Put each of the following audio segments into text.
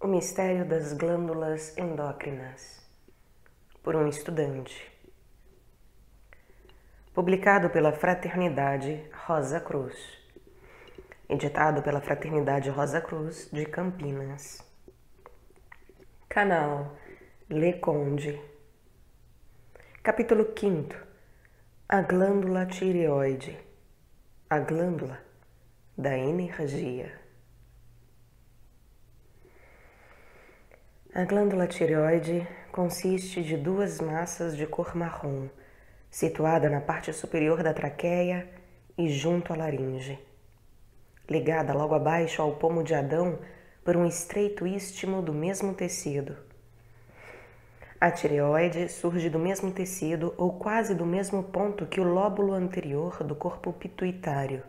O mistério das glândulas endócrinas, por um estudante. Publicado pela Fraternidade Rosa Cruz. Editado pela Fraternidade Rosa Cruz de Campinas. Canal Leconde. Capítulo 5. A glândula tireoide. A glândula da energia. A glândula tireoide consiste de duas massas de cor marrom, situada na parte superior da traqueia e junto à laringe, ligada logo abaixo ao pomo de Adão por um estreito istmo do mesmo tecido. A tireoide surge do mesmo tecido ou quase do mesmo ponto que o lóbulo anterior do corpo pituitário,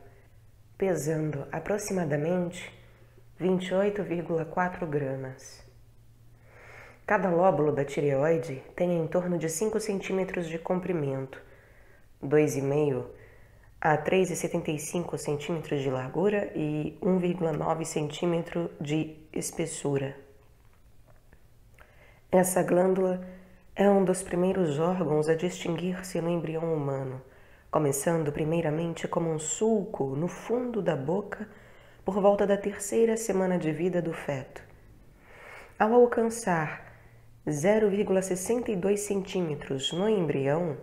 pesando aproximadamente 28,4 gramas. Cada lóbulo da tireoide tem em torno de 5 centímetros de comprimento, 2,5 a 3,75 centímetros de largura e 1,9 centímetro de espessura. Essa glândula é um dos primeiros órgãos a distinguir-se no embrião humano, começando primeiramente como um sulco no fundo da boca por volta da 3ª semana de vida do feto. Ao alcançar 0,62 centímetros no embrião,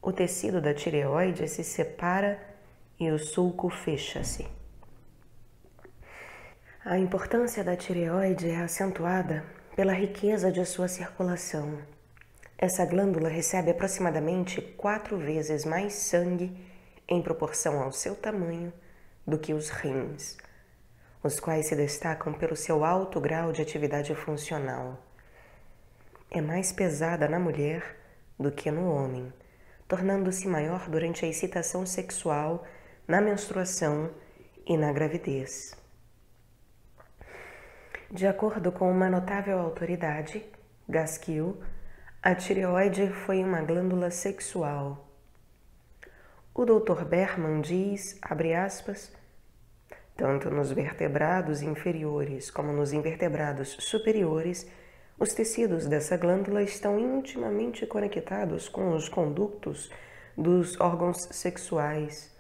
o tecido da tireoide se separa e o sulco fecha-se. A importância da tireoide é acentuada pela riqueza de sua circulação. Essa glândula recebe aproximadamente 4 vezes mais sangue em proporção ao seu tamanho do que os rins, os quais se destacam pelo seu alto grau de atividade funcional. É mais pesada na mulher do que no homem, tornando-se maior durante a excitação sexual, na menstruação e na gravidez. De acordo com uma notável autoridade, Gaskill, a tireoide foi uma glândula sexual. O Dr. Berman diz, abre aspas, tanto nos vertebrados inferiores como nos invertebrados superiores, os tecidos dessa glândula estão intimamente conectados com os condutos dos órgãos sexuais.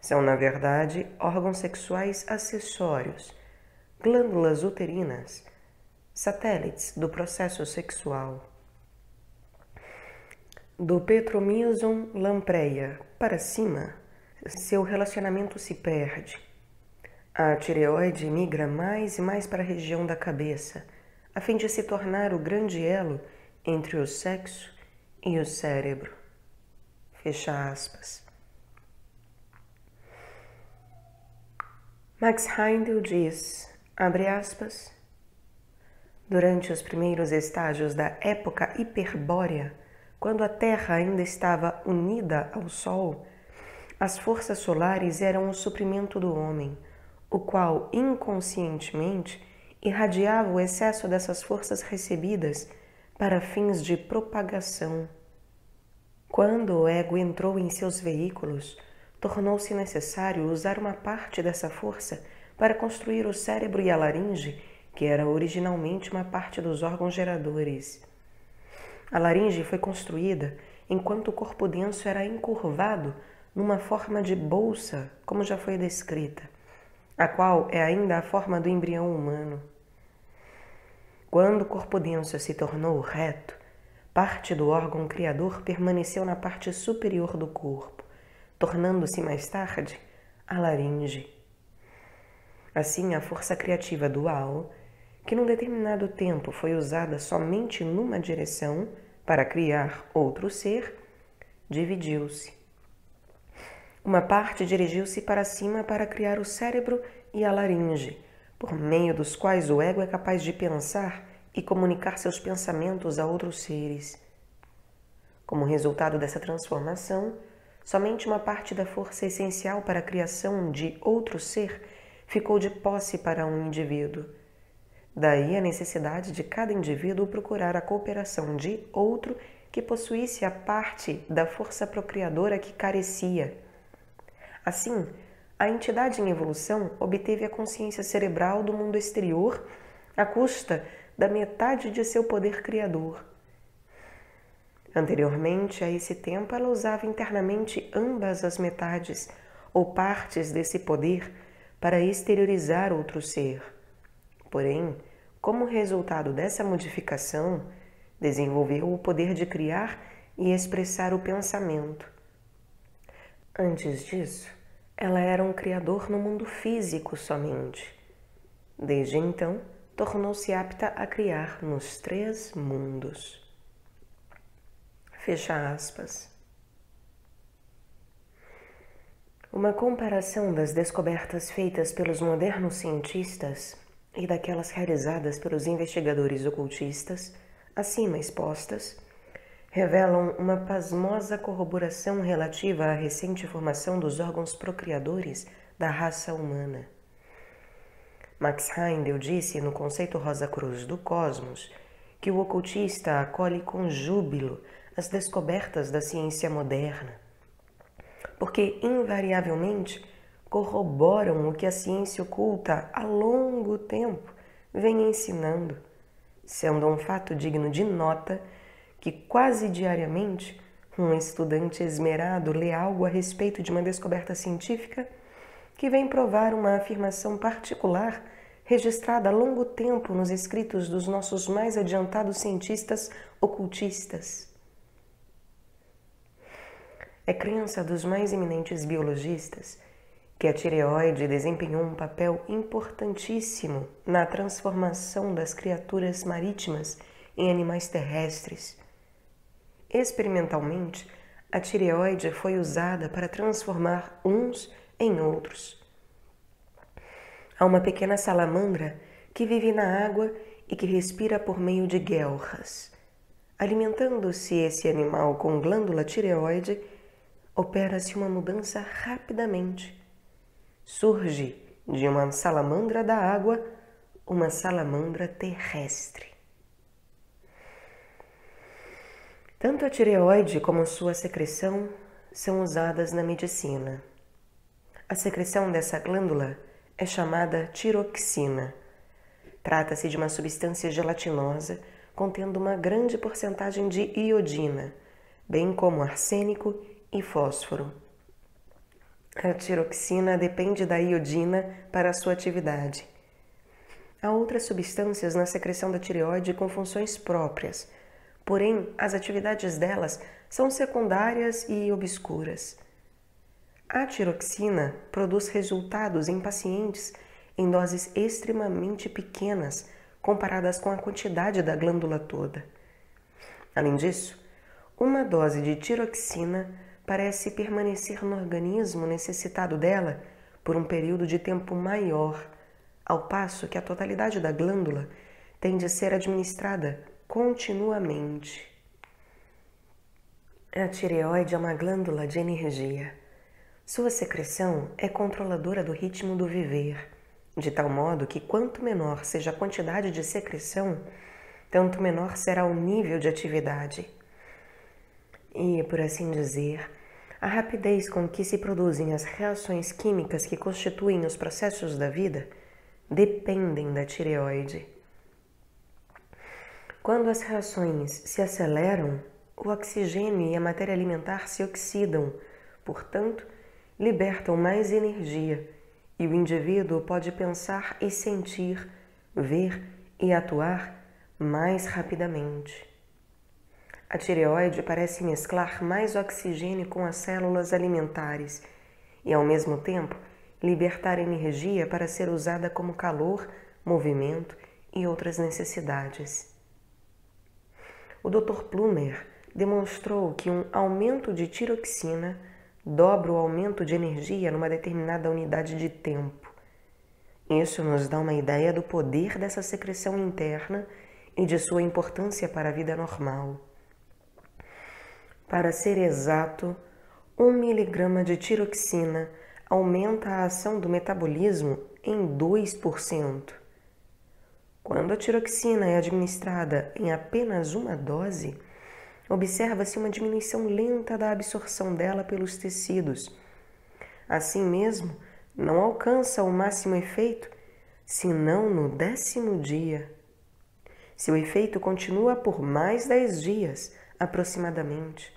São, na verdade, órgãos sexuais acessórios, glândulas uterinas, satélites do processo sexual. Do Petromyzon lampreia para cima, seu relacionamento se perde. A tireoide migra mais e mais para a região da cabeça, a fim de se tornar o grande elo entre o sexo e o cérebro. Fecha aspas. Max Heindel diz, abre aspas, durante os primeiros estágios da época hiperbórea, quando a Terra ainda estava unida ao Sol, as forças solares eram o suprimento do homem, o qual inconscientemente irradiava o excesso dessas forças recebidas para fins de propagação. Quando o ego entrou em seus veículos, tornou-se necessário usar uma parte dessa força para construir o cérebro e a laringe, que era originalmente uma parte dos órgãos geradores. A laringe foi construída enquanto o corpo denso era encurvado numa forma de bolsa, como já foi descrita, a qual é ainda a forma do embrião humano. Quando o corpo denso se tornou reto, parte do órgão criador permaneceu na parte superior do corpo, tornando-se mais tarde a laringe. Assim, a força criativa dual, que num determinado tempo foi usada somente numa direção para criar outro ser, dividiu-se. Uma parte dirigiu-se para cima para criar o cérebro e a laringe, por meio dos quais o ego é capaz de pensar e comunicar seus pensamentos a outros seres. Como resultado dessa transformação, somente uma parte da força essencial para a criação de outro ser ficou de posse para um indivíduo. Daí a necessidade de cada indivíduo procurar a cooperação de outro que possuísse a parte da força procriadora que carecia. Assim, a entidade em evolução obteve a consciência cerebral do mundo exterior à custa da metade de seu poder criador. Anteriormente a esse tempo, ela usava internamente ambas as metades ou partes desse poder para exteriorizar outro ser. Porém, como resultado dessa modificação, desenvolveu o poder de criar e expressar o pensamento. Antes disso, ela era um criador no mundo físico somente. Desde então, tornou-se apta a criar nos 3 mundos. Fecha aspas. Uma comparação das descobertas feitas pelos modernos cientistas e daquelas realizadas pelos investigadores ocultistas, acima expostas, revelam uma pasmosa corroboração relativa à recente formação dos órgãos procriadores da raça humana. Max Heindel disse no conceito Rosa Cruz do Cosmos que o ocultista acolhe com júbilo as descobertas da ciência moderna, porque invariavelmente corroboram o que a ciência oculta há longo tempo vem ensinando, sendo um fato digno de nota que quase diariamente um estudante esmerado lê algo a respeito de uma descoberta científica que vem provar uma afirmação particular registrada há longo tempo nos escritos dos nossos mais adiantados cientistas ocultistas. É crença dos mais eminentes biologistas que a tireoide desempenhou um papel importantíssimo na transformação das criaturas marítimas em animais terrestres. Experimentalmente, a tireoide foi usada para transformar uns em outros. Há uma pequena salamandra que vive na água e que respira por meio de guelras. Alimentando-se esse animal com glândula tireoide, opera-se uma mudança rapidamente. Surge de uma salamandra da água uma salamandra terrestre. Tanto a tireoide como sua secreção são usadas na medicina. A secreção dessa glândula é chamada tiroxina. Trata-se de uma substância gelatinosa contendo uma grande porcentagem de iodina, bem como arsênico e fósforo. A tiroxina depende da iodina para a sua atividade. Há outras substâncias na secreção da tireoide com funções próprias, porém as atividades delas são secundárias e obscuras. A tiroxina produz resultados em pacientes em doses extremamente pequenas comparadas com a quantidade da glândula toda. Além disso, uma dose de tiroxina parece permanecer no organismo necessitado dela por um período de tempo maior, ao passo que a totalidade da glândula tem de ser administrada continuamente. A tireoide é uma glândula de energia. Sua secreção é controladora do ritmo do viver, de tal modo que quanto menor seja a quantidade de secreção, tanto menor será o nível de atividade. E, por assim dizer, a rapidez com que se produzem as reações químicas que constituem os processos da vida dependem da tireoide. Quando as reações se aceleram, o oxigênio e a matéria alimentar se oxidam, portanto, libertam mais energia e o indivíduo pode pensar e sentir, ver e atuar mais rapidamente. A tireoide parece mesclar mais oxigênio com as células alimentares e, ao mesmo tempo, libertar energia para ser usada como calor, movimento e outras necessidades. O Dr. Plummer demonstrou que um aumento de tiroxina dobra o aumento de energia numa determinada unidade de tempo. Isso nos dá uma ideia do poder dessa secreção interna e de sua importância para a vida normal. Para ser exato, 1 miligrama de tiroxina aumenta a ação do metabolismo em 2%. Quando a tiroxina é administrada em apenas uma dose, observa-se uma diminuição lenta da absorção dela pelos tecidos. Assim mesmo, não alcança o máximo efeito se não no 10º dia. Seu efeito continua por mais 10 dias, aproximadamente.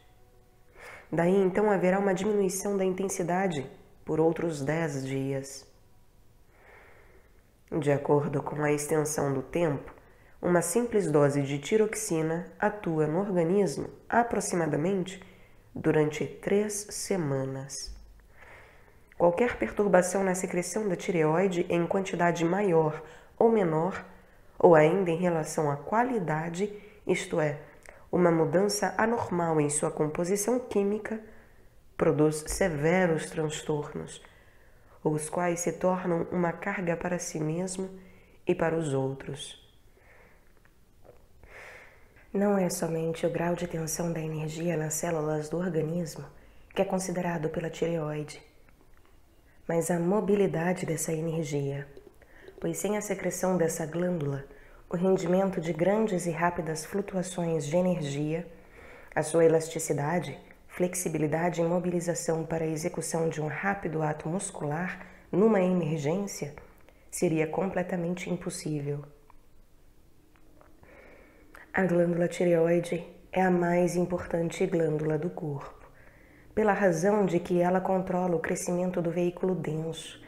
Daí então haverá uma diminuição da intensidade por outros 10 dias. De acordo com a extensão do tempo, uma simples dose de tiroxina atua no organismo aproximadamente durante 3 semanas. Qualquer perturbação na secreção da tireoide em quantidade maior ou menor, ou ainda em relação à qualidade, isto é, uma mudança anormal em sua composição química, produz severos transtornos, os quais se tornam uma carga para si mesmo e para os outros. Não é somente o grau de tensão da energia nas células do organismo que é considerado pela tireoide, mas a mobilidade dessa energia, pois sem a secreção dessa glândula, o rendimento de grandes e rápidas flutuações de energia, a sua elasticidade, flexibilidade e mobilização para a execução de um rápido ato muscular numa emergência, seria completamente impossível. A glândula tireoide é a mais importante glândula do corpo, pela razão de que ela controla o crescimento do veículo denso,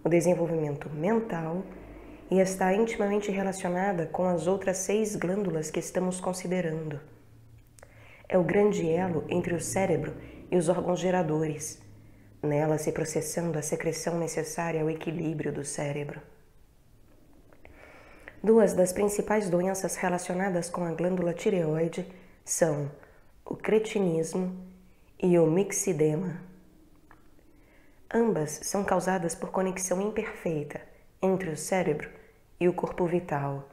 o desenvolvimento mental e está intimamente relacionada com as outras 6 glândulas que estamos considerando. É o grande elo entre o cérebro e os órgãos geradores, nela se processando a secreção necessária ao equilíbrio do cérebro. 2 das principais doenças relacionadas com a glândula tireoide são o cretinismo e o mixidema. Ambas são causadas por conexão imperfeita entre o cérebro e o corpo vital,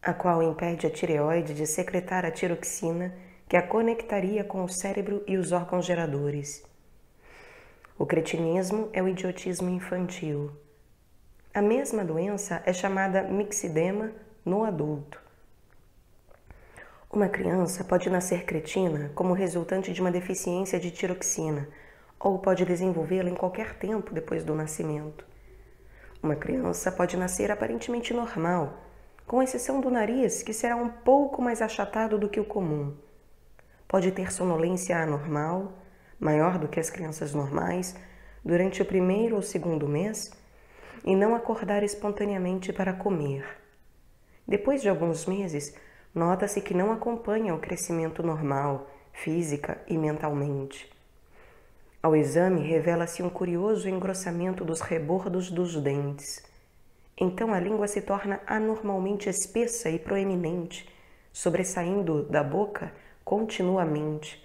a qual impede a tireoide de secretar a tiroxina que a conectaria com o cérebro e os órgãos geradores. O cretinismo é o idiotismo infantil. A mesma doença é chamada mixidema no adulto. Uma criança pode nascer cretina como resultante de uma deficiência de tiroxina, ou pode desenvolvê-la em qualquer tempo depois do nascimento. Uma criança pode nascer aparentemente normal, com exceção do nariz, que será um pouco mais achatado do que o comum. Pode ter sonolência anormal, maior do que as crianças normais, durante o 1º ou 2º mês, e não acordar espontaneamente para comer. Depois de alguns meses, nota-se que não acompanha o crescimento normal, física e mentalmente. Ao exame, revela-se um curioso engrossamento dos rebordos dos dentes. Então a língua se torna anormalmente espessa e proeminente, sobressaindo da boca continuamente,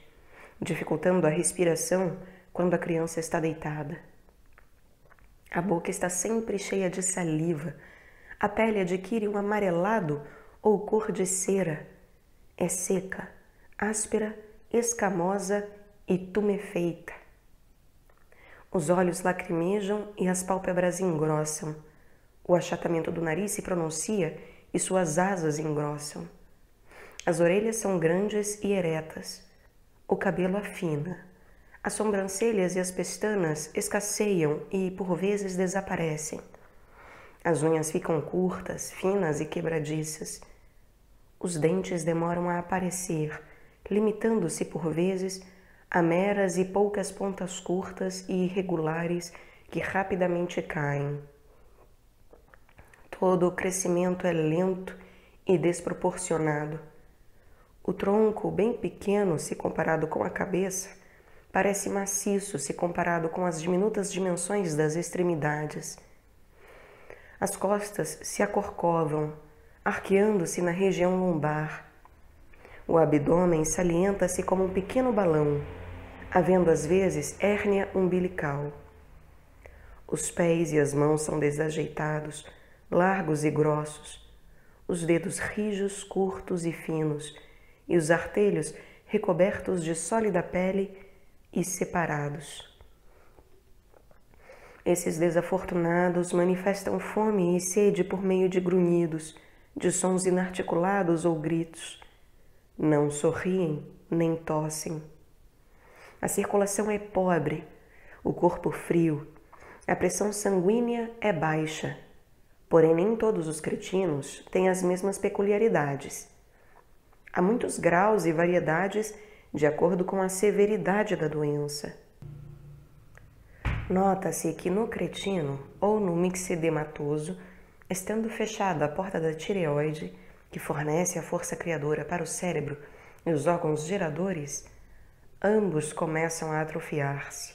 dificultando a respiração quando a criança está deitada. A boca está sempre cheia de saliva, a pele adquire um amarelado ou cor de cera, é seca, áspera, escamosa e tumefeita. Os olhos lacrimejam e as pálpebras engrossam. O achatamento do nariz se pronuncia e suas asas engrossam. As orelhas são grandes e eretas. O cabelo afina. As sobrancelhas e as pestanas escasseiam e, por vezes, desaparecem. As unhas ficam curtas, finas e quebradiças. Os dentes demoram a aparecer, limitando-se, por vezes, a meras e poucas pontas curtas e irregulares que rapidamente caem. Todo o crescimento é lento e desproporcionado. O tronco, bem pequeno se comparado com a cabeça, parece maciço se comparado com as diminutas dimensões das extremidades. As costas se acorcovam, arqueando-se na região lombar. O abdômen salienta-se como um pequeno balão, havendo às vezes hérnia umbilical. Os pés e as mãos são desajeitados, largos e grossos, os dedos rijos, curtos e finos, e os artelhos recobertos de sólida pele e separados. Esses desafortunados manifestam fome e sede por meio de grunhidos, de sons inarticulados ou gritos. Não sorriem nem tossem. A circulação é pobre, o corpo frio, a pressão sanguínea é baixa. Porém, nem todos os cretinos têm as mesmas peculiaridades. Há muitos graus e variedades de acordo com a severidade da doença. Nota-se que no cretino ou no mixedematoso, estando fechada a porta da tireoide, que fornece a força criadora para o cérebro e os órgãos geradores, ambos começam a atrofiar-se.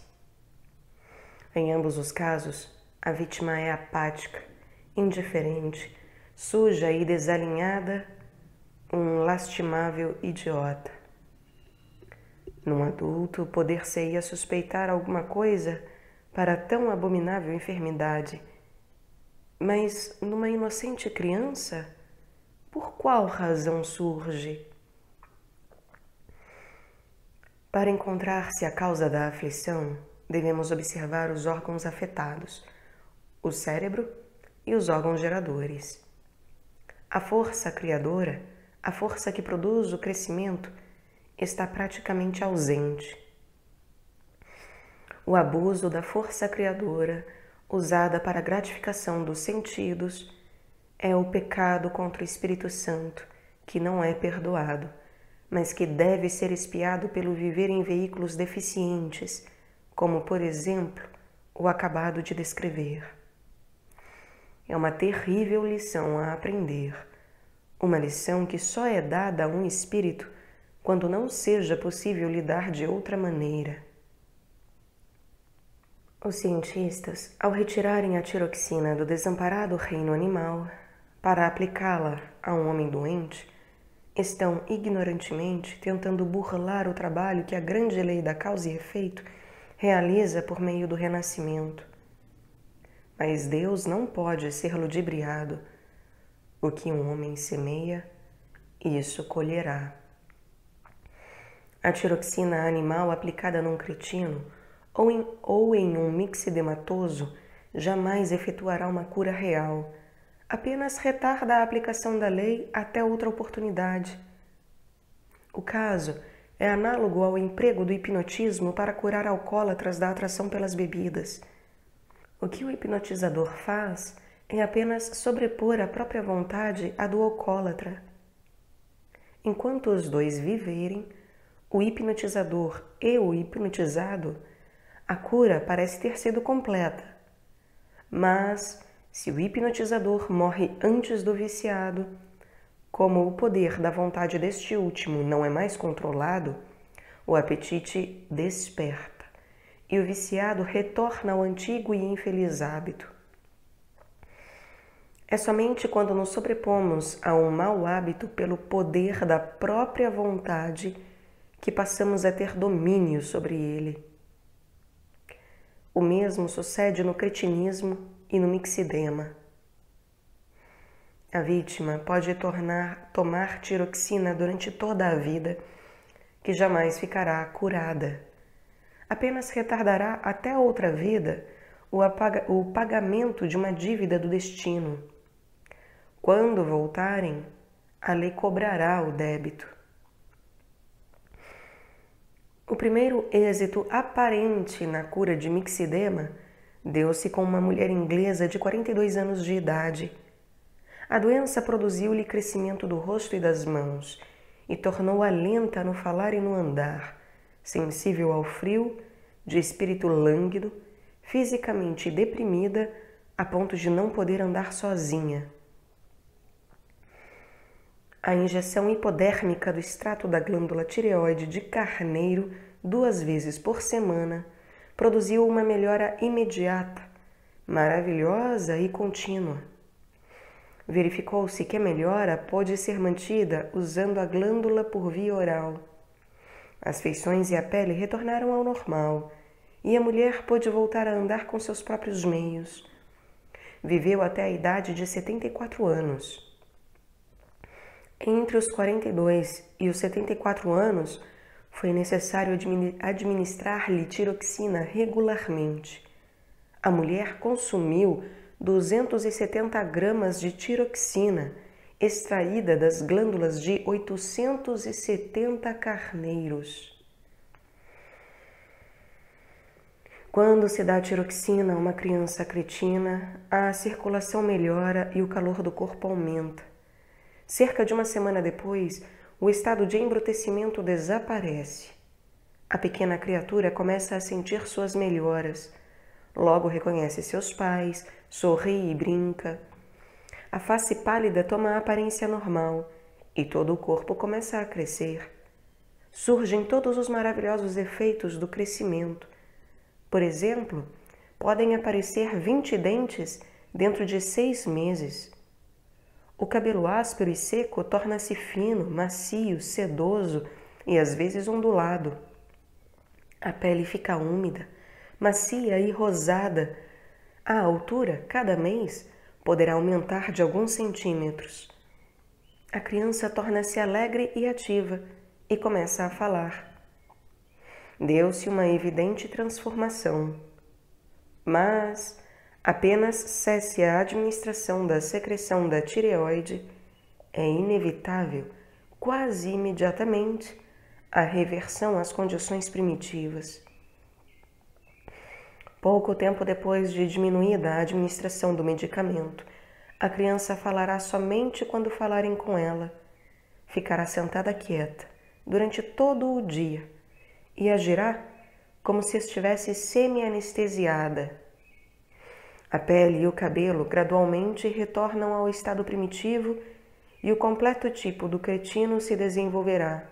Em ambos os casos, a vítima é apática, indiferente, suja e desalinhada, um lastimável idiota. Num adulto, poder-se-ia suspeitar alguma coisa para tão abominável enfermidade, mas numa inocente criança, por qual razão surge? Para encontrar-se a causa da aflição, devemos observar os órgãos afetados, o cérebro e os órgãos geradores. A força criadora, a força que produz o crescimento, está praticamente ausente. O abuso da força criadora, usada para a gratificação dos sentidos, é o pecado contra o Espírito Santo, que não é perdoado, mas que deve ser expiado pelo viver em veículos deficientes, como, por exemplo, o acabado de descrever. É uma terrível lição a aprender, uma lição que só é dada a um espírito quando não seja possível lidar de outra maneira. Os cientistas, ao retirarem a tiroxina do desamparado reino animal para aplicá-la a um homem doente, estão ignorantemente tentando burlar o trabalho que a grande lei da causa e efeito realiza por meio do renascimento. Mas Deus não pode ser ludibriado. O que um homem semeia, isso colherá. A tiroxina animal aplicada num cretino ou em um mixedematoso jamais efetuará uma cura real, apenas retarda a aplicação da lei até outra oportunidade. O caso é análogo ao emprego do hipnotismo para curar alcoólatras da atração pelas bebidas. O que o hipnotizador faz é apenas sobrepor a própria vontade à do alcoólatra. Enquanto os dois viverem, o hipnotizador e o hipnotizado, a cura parece ter sido completa. Mas, se o hipnotizador morre antes do viciado, como o poder da vontade deste último não é mais controlado, o apetite desperta e o viciado retorna ao antigo e infeliz hábito. É somente quando nos sobrepomos a um mau hábito pelo poder da própria vontade que passamos a ter domínio sobre ele. O mesmo sucede no cretinismo e no mixidema. A vítima pode tomar tiroxina durante toda a vida, que jamais ficará curada. Apenas retardará até a outra vida o pagamento de uma dívida do destino. Quando voltarem, a lei cobrará o débito. O primeiro êxito aparente na cura de mixidema deu-se com uma mulher inglesa de 42 anos de idade. A doença produziu-lhe crescimento do rosto e das mãos e tornou-a lenta no falar e no andar, sensível ao frio, de espírito lânguido, fisicamente deprimida a ponto de não poder andar sozinha. A injeção hipodérmica do extrato da glândula tireoide de carneiro 2 vezes por semana produziu uma melhora imediata, maravilhosa e contínua. Verificou-se que a melhora pôde ser mantida usando a glândula por via oral. As feições e a pele retornaram ao normal e a mulher pôde voltar a andar com seus próprios meios. Viveu até a idade de 74 anos. Entre os 42 e os 74 anos, foi necessário administrar-lhe tiroxina regularmente. A mulher consumiu 270 gramas de tiroxina, extraída das glândulas de 870 carneiros. Quando se dá tiroxina a uma criança cretina, a circulação melhora e o calor do corpo aumenta. Cerca de uma semana depois, o estado de embrutecimento desaparece. A pequena criatura começa a sentir suas melhoras. Logo reconhece seus pais, sorri e brinca. A face pálida toma a aparência normal e todo o corpo começa a crescer. Surgem todos os maravilhosos efeitos do crescimento. Por exemplo, podem aparecer 20 dentes dentro de 6 meses. O cabelo áspero e seco torna-se fino, macio, sedoso e às vezes ondulado. A pele fica úmida, macia e rosada. A altura, cada mês, poderá aumentar de alguns centímetros. A criança torna-se alegre e ativa e começa a falar. Deu-se uma evidente transformação. Mas apenas cesse a administração da secreção da tireoide, é inevitável, quase imediatamente, a reversão às condições primitivas. Pouco tempo depois de diminuída a administração do medicamento, a criança falará somente quando falarem com ela. Ficará sentada quieta durante todo o dia e agirá como se estivesse semi-anestesiada. A pele e o cabelo gradualmente retornam ao estado primitivo e o completo tipo do cretino se desenvolverá.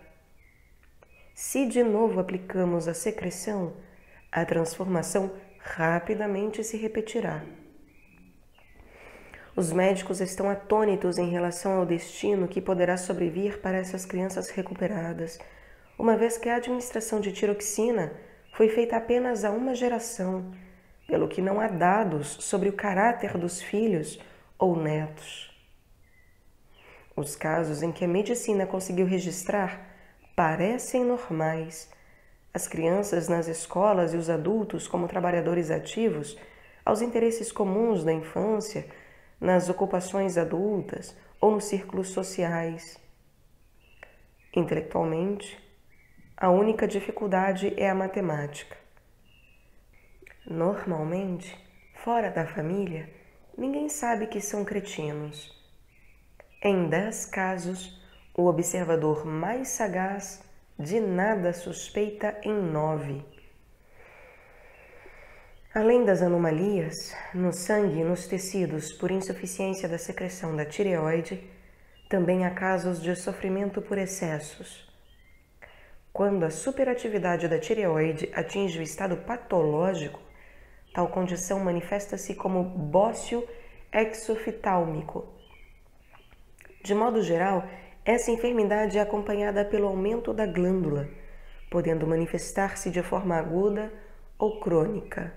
Se de novo aplicamos a secreção, a transformação rapidamente se repetirá. Os médicos estão atônitos em relação ao destino que poderá sobrevir para essas crianças recuperadas, uma vez que a administração de tiroxina foi feita apenas há uma geração, pelo que não há dados sobre o caráter dos filhos ou netos. Os casos em que a medicina conseguiu registrar parecem normais. As crianças nas escolas e os adultos como trabalhadores ativos, aos interesses comuns da infância, nas ocupações adultas ou nos círculos sociais. Intelectualmente, a única dificuldade é a matemática. Normalmente, fora da família, ninguém sabe que são cretinos. Em 10 casos, o observador mais sagaz de nada suspeita em 9. Além das anomalias, no sangue e nos tecidos por insuficiência da secreção da tireoide, também há casos de sofrimento por excessos. Quando a superatividade da tireoide atinge o estado patológico, tal condição manifesta-se como bócio exofitálmico. De modo geral, essa enfermidade é acompanhada pelo aumento da glândula, podendo manifestar-se de forma aguda ou crônica.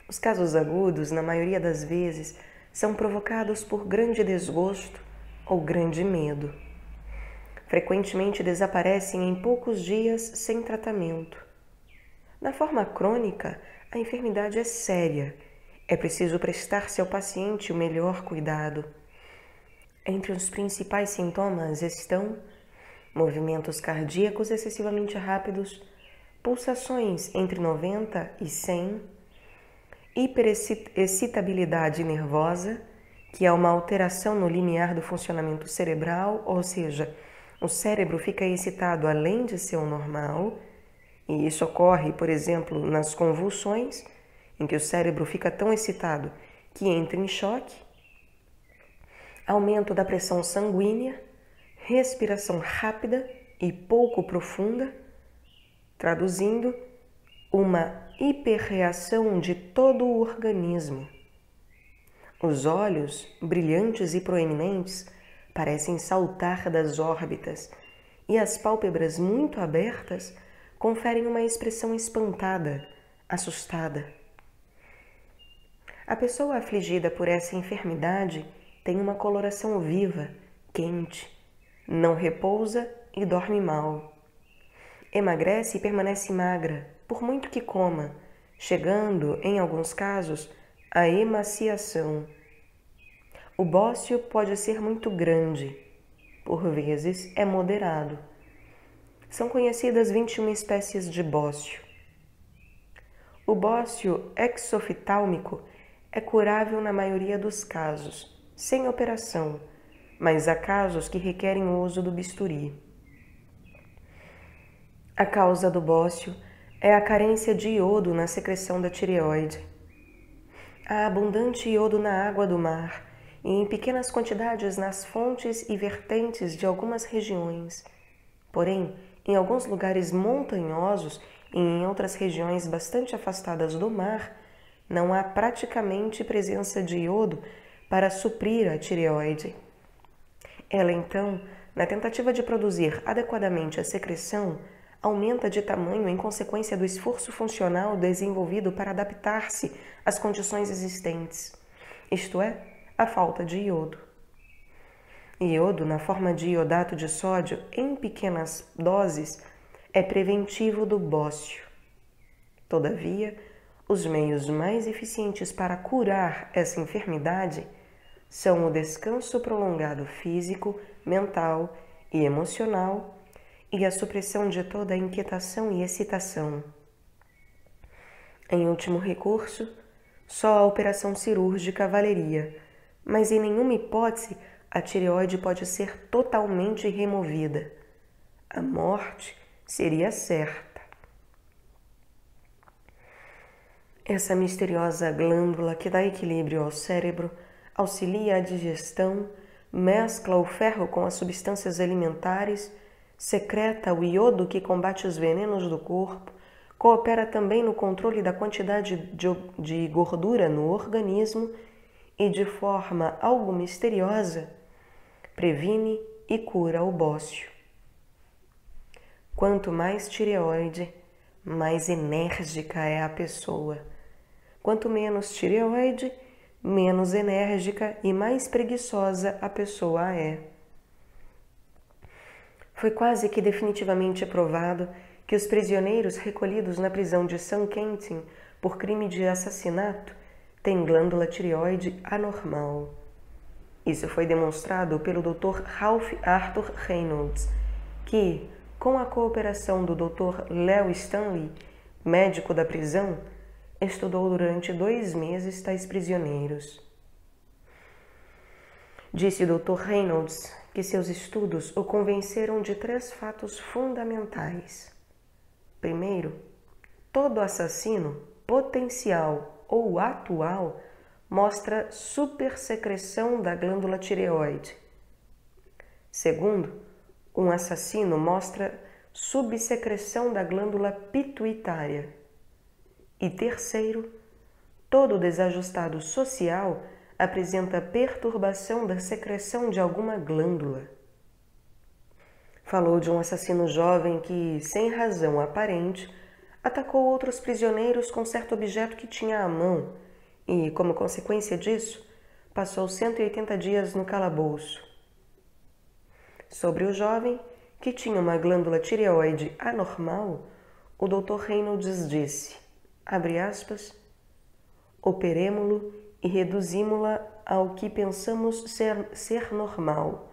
Os casos agudos, na maioria das vezes, são provocados por grande desgosto ou grande medo. Frequentemente desaparecem em poucos dias sem tratamento. Na forma crônica, a enfermidade é séria. É preciso prestar-se ao paciente o melhor cuidado. Entre os principais sintomas estão movimentos cardíacos excessivamente rápidos, pulsações entre 90 e 100, hiperexcitabilidade nervosa, que é uma alteração no limiar do funcionamento cerebral, ou seja, o cérebro fica excitado além de seu normal, e isso ocorre, por exemplo, nas convulsões, em que o cérebro fica tão excitado que entra em choque, aumento da pressão sanguínea, respiração rápida e pouco profunda, traduzindo, uma hiperreação de todo o organismo. Os olhos, brilhantes e proeminentes, parecem saltar das órbitas e as pálpebras muito abertas conferem uma expressão espantada, assustada. A pessoa afligida por essa enfermidade tem uma coloração viva, quente, não repousa e dorme mal. Emagrece e permanece magra, por muito que coma, chegando, em alguns casos, à emaciação. O bócio pode ser muito grande, por vezes é moderado. São conhecidas 21 espécies de bócio. O bócio exoftálmico é curável na maioria dos casos, sem operação, mas há casos que requerem o uso do bisturi. A causa do bócio é a carência de iodo na secreção da tireoide. Há abundante iodo na água do mar e em pequenas quantidades nas fontes e vertentes de algumas regiões. Porém, em alguns lugares montanhosos e em outras regiões bastante afastadas do mar, não há praticamente presença de iodo para suprir a tireoide. Ela, então, na tentativa de produzir adequadamente a secreção, aumenta de tamanho em consequência do esforço funcional desenvolvido para adaptar-se às condições existentes, isto é, a falta de iodo. Iodo, na forma de iodato de sódio, em pequenas doses, é preventivo do bócio. Todavia, os meios mais eficientes para curar essa enfermidade são o descanso prolongado físico, mental e emocional e a supressão de toda a inquietação e excitação. Em último recurso, só a operação cirúrgica valeria, mas em nenhuma hipótese a tireoide pode ser totalmente removida. A morte seria certa. Essa misteriosa glândula que dá equilíbrio ao cérebro, auxilia a digestão, mescla o ferro com as substâncias alimentares, secreta o iodo que combate os venenos do corpo, coopera também no controle da quantidade de gordura no organismo e, de forma algo misteriosa, previne e cura o bócio. Quanto mais tireoide, mais enérgica é a pessoa. Quanto menos tireoide, menos enérgica e mais preguiçosa a pessoa é. Foi quase que definitivamente provado que os prisioneiros recolhidos na prisão de St. Quentin por crime de assassinato têm glândula tireoide anormal. Isso foi demonstrado pelo Dr. Ralph Arthur Reynolds, que, com a cooperação do Dr. Leo Stanley, médico da prisão, estudou durante 2 meses tais prisioneiros. Disse o Dr. Reynolds que seus estudos o convenceram de 3 fatos fundamentais. Primeiro, todo assassino, potencial ou atual, mostra supersecreção da glândula tireoide. Segundo, um assassino mostra subsecreção da glândula pituitária. E terceiro, todo desajustado social apresenta perturbação da secreção de alguma glândula. Falou de um assassino jovem que, sem razão aparente, atacou outros prisioneiros com certo objeto que tinha à mão e, como consequência disso, passou 180 dias no calabouço. Sobre o jovem, que tinha uma glândula tireoide anormal, o Dr. Reynolds disse, abre aspas, operemo-lo e reduzimo-la ao que pensamos ser normal.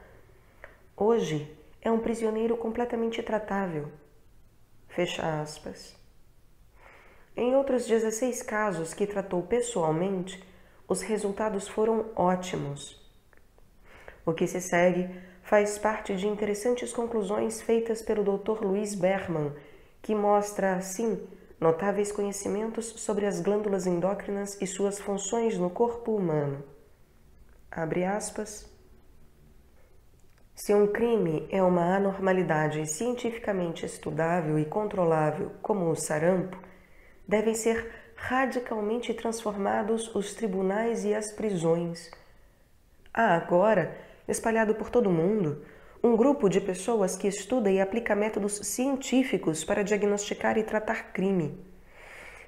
Hoje é um prisioneiro completamente tratável. Fecha aspas. Em outros 16 casos que tratou pessoalmente, os resultados foram ótimos. O que se segue faz parte de interessantes conclusões feitas pelo Dr. Louis Berman, que mostra, assim, notáveis conhecimentos sobre as glândulas endócrinas e suas funções no corpo humano. Abre aspas. Se um crime é uma anormalidade cientificamente estudável e controlável, como o sarampo, devem ser radicalmente transformados os tribunais e as prisões. Há agora, espalhado por todo o mundo, um grupo de pessoas que estuda e aplica métodos científicos para diagnosticar e tratar crime.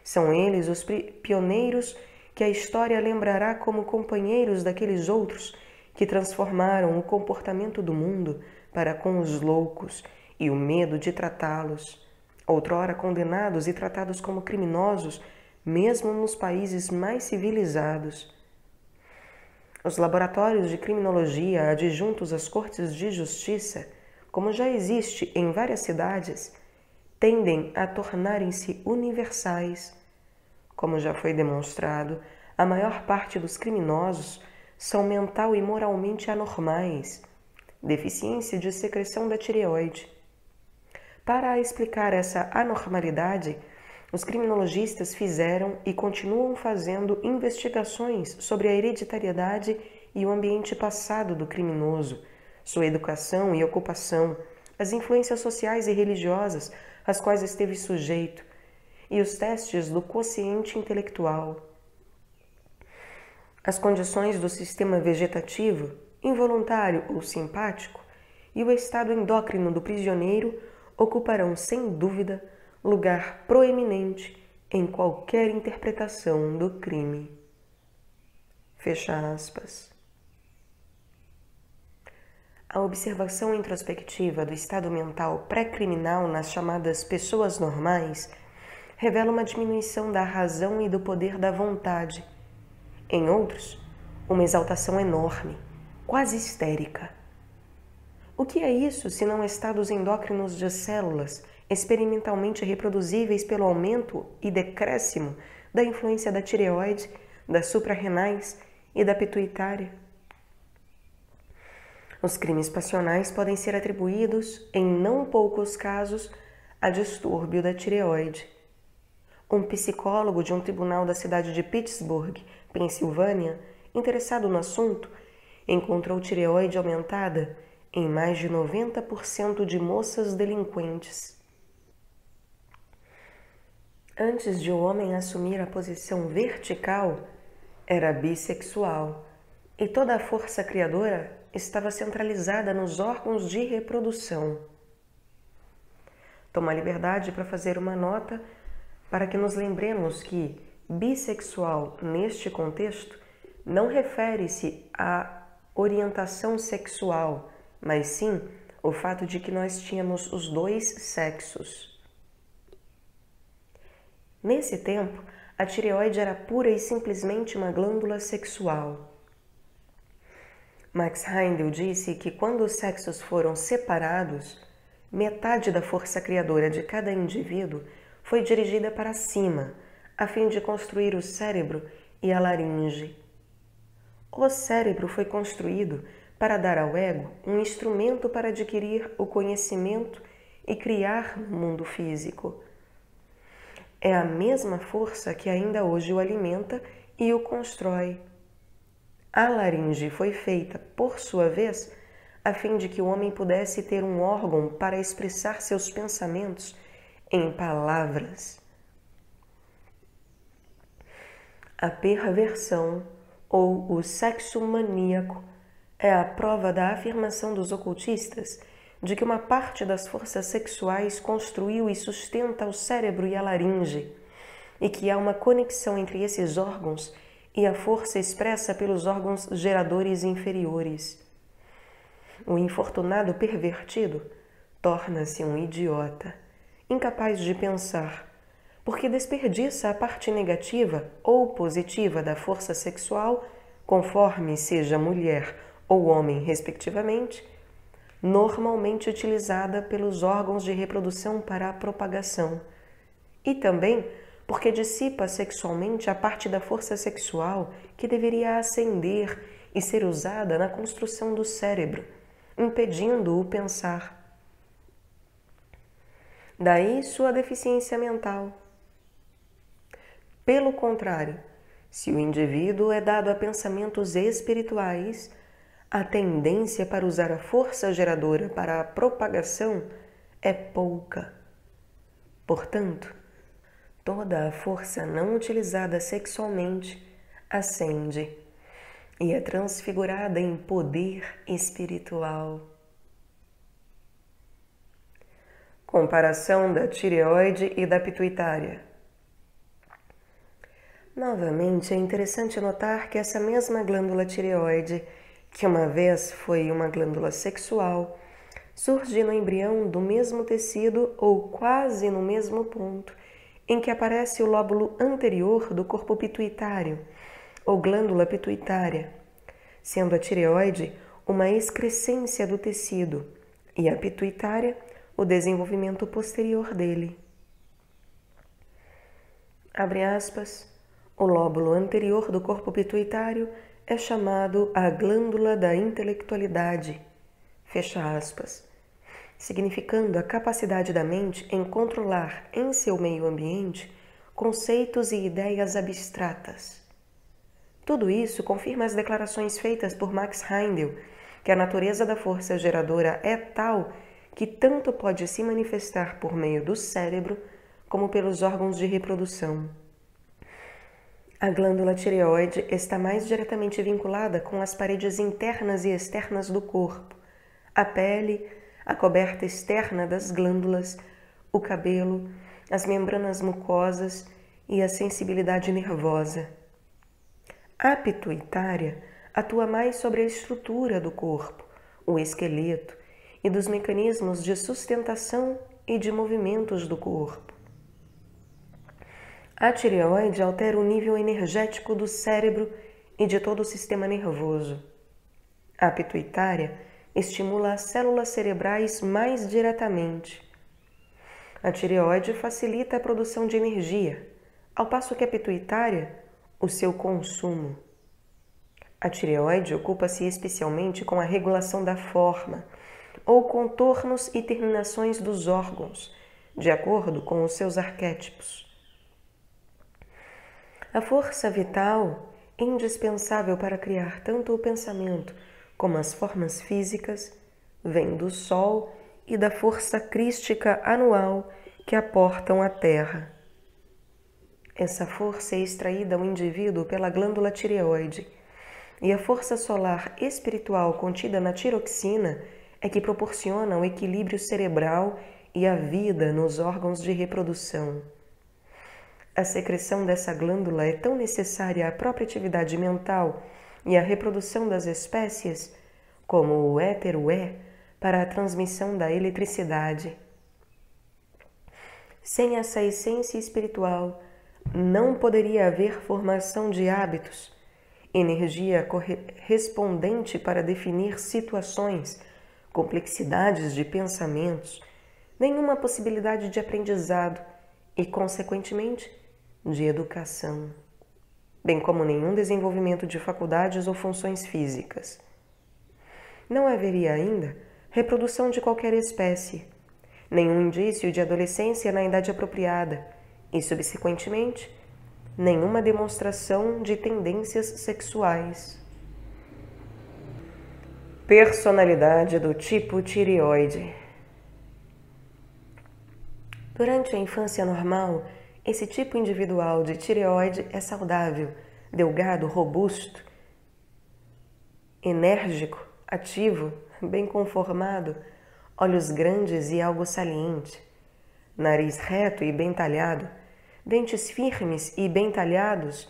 São eles os pioneiros que a história lembrará como companheiros daqueles outros que transformaram o comportamento do mundo para com os loucos e o medo de tratá-los, outrora condenados e tratados como criminosos, mesmo nos países mais civilizados. Os laboratórios de criminologia adjuntos às cortes de justiça, como já existe em várias cidades, tendem a tornarem-se universais. Como já foi demonstrado, a maior parte dos criminosos são mental e moralmente anormais, deficiência de secreção da tireoide. Para explicar essa anormalidade, os criminologistas fizeram e continuam fazendo investigações sobre a hereditariedade e o ambiente passado do criminoso, sua educação e ocupação, as influências sociais e religiosas às quais esteve sujeito, e os testes do quociente intelectual. As condições do sistema vegetativo, involuntário ou simpático, e o estado endócrino do prisioneiro ocuparão, sem dúvida, lugar proeminente em qualquer interpretação do crime. Fecha aspas. A observação introspectiva do estado mental pré-criminal nas chamadas pessoas normais revela uma diminuição da razão e do poder da vontade. Em outros, uma exaltação enorme, quase histérica. O que é isso senão estados endócrinos de células experimentalmente reproduzíveis pelo aumento e decréscimo da influência da tireoide, das suprarrenais e da pituitária? Os crimes passionais podem ser atribuídos, em não poucos casos, a distúrbio da tireoide. Um psicólogo de um tribunal da cidade de Pittsburgh, Pensilvânia, interessado no assunto, encontrou tireoide aumentada em mais de 90% de moças delinquentes. Antes de o homem assumir a posição vertical, era bissexual, e toda a força criadora estava centralizada nos órgãos de reprodução. Tomo a liberdade para fazer uma nota para que nos lembremos que bissexual, neste contexto, não refere-se à orientação sexual, mas sim o fato de que nós tínhamos os dois sexos. Nesse tempo, a tireoide era pura e simplesmente uma glândula sexual. Max Heindel disse que quando os sexos foram separados, metade da força criadora de cada indivíduo foi dirigida para cima, a fim de construir o cérebro e a laringe. O cérebro foi construído para dar ao ego um instrumento para adquirir o conhecimento e criar no mundo físico. É a mesma força que ainda hoje o alimenta e o constrói. A laringe foi feita, por sua vez, a fim de que o homem pudesse ter um órgão para expressar seus pensamentos em palavras. A perversão, ou o sexo maníaco, é a prova da afirmação dos ocultistas de que uma parte das forças sexuais construiu e sustenta o cérebro e a laringe, e que há uma conexão entre esses órgãos e a força expressa pelos órgãos geradores inferiores. O infortunado pervertido torna-se um idiota, incapaz de pensar, porque desperdiça a parte negativa ou positiva da força sexual, conforme seja mulher ou homem, respectivamente, normalmente utilizada pelos órgãos de reprodução para a propagação, e também porque dissipa sexualmente a parte da força sexual que deveria ascender e ser usada na construção do cérebro, impedindo-o pensar. Daí sua deficiência mental. Pelo contrário, se o indivíduo é dado a pensamentos espirituais, a tendência para usar a força geradora para a propagação é pouca. Portanto, toda a força não utilizada sexualmente ascende e é transfigurada em poder espiritual. Comparação da tireoide e da pituitária. Novamente, é interessante notar que essa mesma glândula tireoide, que uma vez foi uma glândula sexual, surge no embrião do mesmo tecido ou quase no mesmo ponto em que aparece o lóbulo anterior do corpo pituitário, ou glândula pituitária, sendo a tireoide uma excrescência do tecido e a pituitária o desenvolvimento posterior dele. abre aspas, o lóbulo anterior do corpo pituitário é chamado a glândula da intelectualidade, fecha aspas, significando a capacidade da mente em controlar em seu meio ambiente conceitos e ideias abstratas. Tudo isso confirma as declarações feitas por Max Heindel, que a natureza da força geradora é tal que tanto pode se manifestar por meio do cérebro como pelos órgãos de reprodução. A glândula tireoide está mais diretamente vinculada com as paredes internas e externas do corpo, a pele, a coberta externa das glândulas, o cabelo, as membranas mucosas e a sensibilidade nervosa. A pituitária atua mais sobre a estrutura do corpo, o esqueleto e dos mecanismos de sustentação e de movimentos do corpo. A tireoide altera o nível energético do cérebro e de todo o sistema nervoso. A pituitária estimula as células cerebrais mais diretamente. A tireoide facilita a produção de energia, ao passo que a pituitária, o seu consumo. A tireoide ocupa-se especialmente com a regulação da forma, ou contornos e terminações dos órgãos, de acordo com os seus arquétipos. A força vital, indispensável para criar tanto o pensamento como as formas físicas, vem do Sol e da força crística anual que aportam à Terra. Essa força é extraída ao indivíduo pela glândula tireoide, e a força solar espiritual contida na tiroxina é que proporciona o equilíbrio cerebral e a vida nos órgãos de reprodução. A secreção dessa glândula é tão necessária à própria atividade mental e à reprodução das espécies, como o éter é para a transmissão da eletricidade. Sem essa essência espiritual, não poderia haver formação de hábitos, energia correspondente para definir situações, complexidades de pensamentos, nenhuma possibilidade de aprendizado e, consequentemente, de educação, bem como nenhum desenvolvimento de faculdades ou funções físicas. Não haveria ainda reprodução de qualquer espécie, nenhum indício de adolescência na idade apropriada e, subsequentemente, nenhuma demonstração de tendências sexuais. Personalidade do tipo tireoide. Durante a infância normal, esse tipo individual de tireoide é saudável, delgado, robusto, enérgico, ativo, bem conformado, olhos grandes e algo saliente, nariz reto e bem talhado, dentes firmes e bem talhados,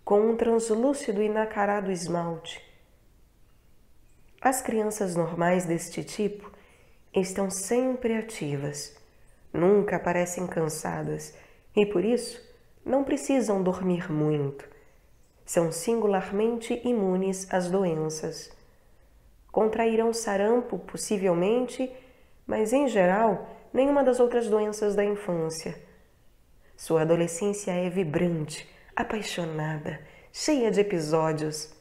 com um translúcido e nacarado esmalte. As crianças normais deste tipo estão sempre ativas, nunca parecem cansadas e, por isso, não precisam dormir muito. São singularmente imunes às doenças. Contrairão sarampo, possivelmente, mas, em geral, nenhuma das outras doenças da infância. Sua adolescência é vibrante, apaixonada, cheia de episódios,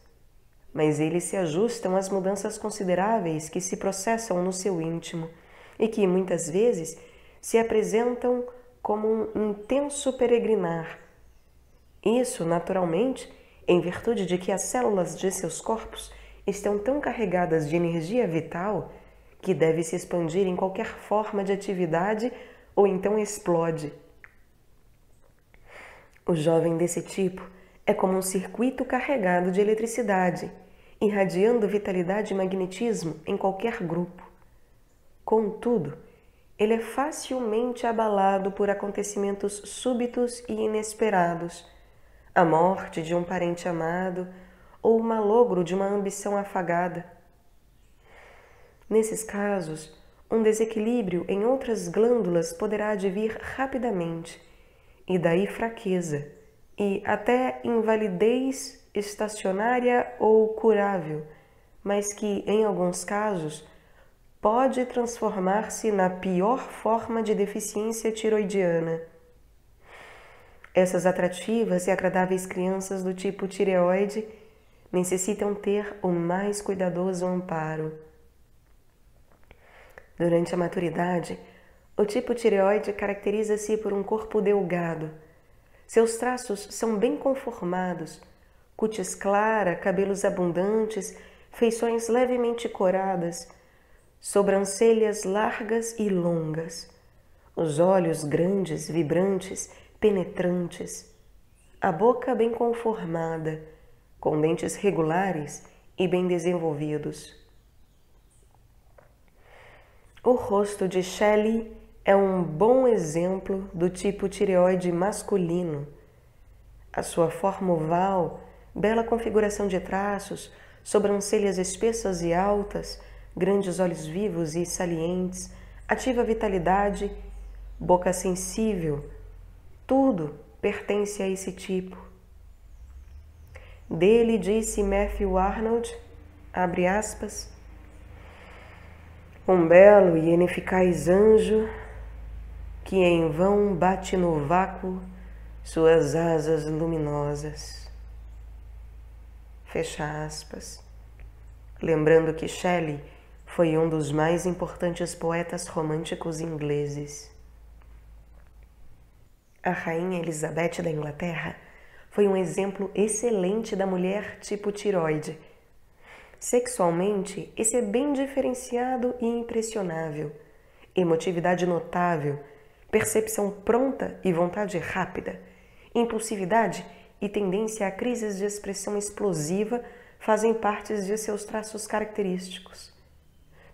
mas eles se ajustam às mudanças consideráveis que se processam no seu íntimo e que, muitas vezes, se apresentam como um intenso peregrinar. Isso, naturalmente, em virtude de que as células de seus corpos estão tão carregadas de energia vital que deve se expandir em qualquer forma de atividade ou então explode. O jovem desse tipo é como um circuito carregado de eletricidade, irradiando vitalidade e magnetismo em qualquer grupo. Contudo, ele é facilmente abalado por acontecimentos súbitos e inesperados, a morte de um parente amado ou o malogro de uma ambição afagada. Nesses casos, um desequilíbrio em outras glândulas poderá advir rapidamente, e daí fraqueza e até invalidez estacionária ou curável, mas que, em alguns casos, pode transformar-se na pior forma de deficiência tiroidiana. Essas atrativas e agradáveis crianças do tipo tireoide necessitam ter o mais cuidadoso amparo. Durante a maturidade, o tipo tireoide caracteriza-se por um corpo delgado. Seus traços são bem conformados, cútis clara, cabelos abundantes, feições levemente coradas, sobrancelhas largas e longas, os olhos grandes, vibrantes, penetrantes, a boca bem conformada, com dentes regulares e bem desenvolvidos. O rosto de Shelley é um bom exemplo do tipo tireoide masculino. A sua forma oval, bela configuração de traços, sobrancelhas espessas e altas, grandes olhos vivos e salientes, ativa vitalidade, boca sensível, tudo pertence a esse tipo. Dele disse Matthew Arnold, abre aspas, um belo e ineficaz anjo que em vão bate no vácuo suas asas luminosas. Fecha aspas. Lembrando que Shelley foi um dos mais importantes poetas românticos ingleses. A Rainha Elizabeth da Inglaterra foi um exemplo excelente da mulher tipo tireoide. Sexualmente, esse é bem diferenciado e impressionável. Emotividade notável, percepção pronta e vontade rápida, impulsividade e tendência a crises de expressão explosiva fazem parte de seus traços característicos.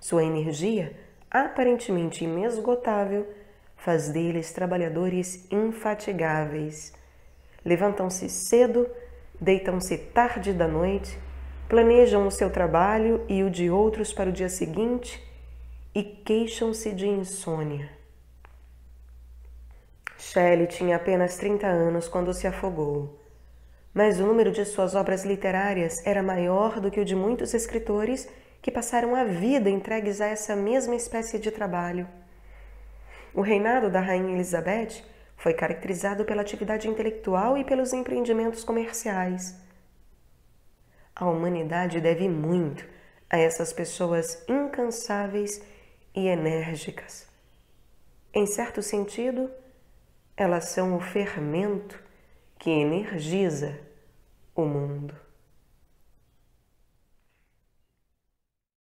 Sua energia, aparentemente inesgotável, faz deles trabalhadores infatigáveis. Levantam-se cedo, deitam-se tarde da noite, planejam o seu trabalho e o de outros para o dia seguinte e queixam-se de insônia. Shelley tinha apenas 30 anos quando se afogou, mas o número de suas obras literárias era maior do que o de muitos escritores que passaram a vida entregues a essa mesma espécie de trabalho. O reinado da Rainha Elizabeth foi caracterizado pela atividade intelectual e pelos empreendimentos comerciais. A humanidade deve muito a essas pessoas incansáveis e enérgicas. Em certo sentido, elas são o fermento que energiza o mundo.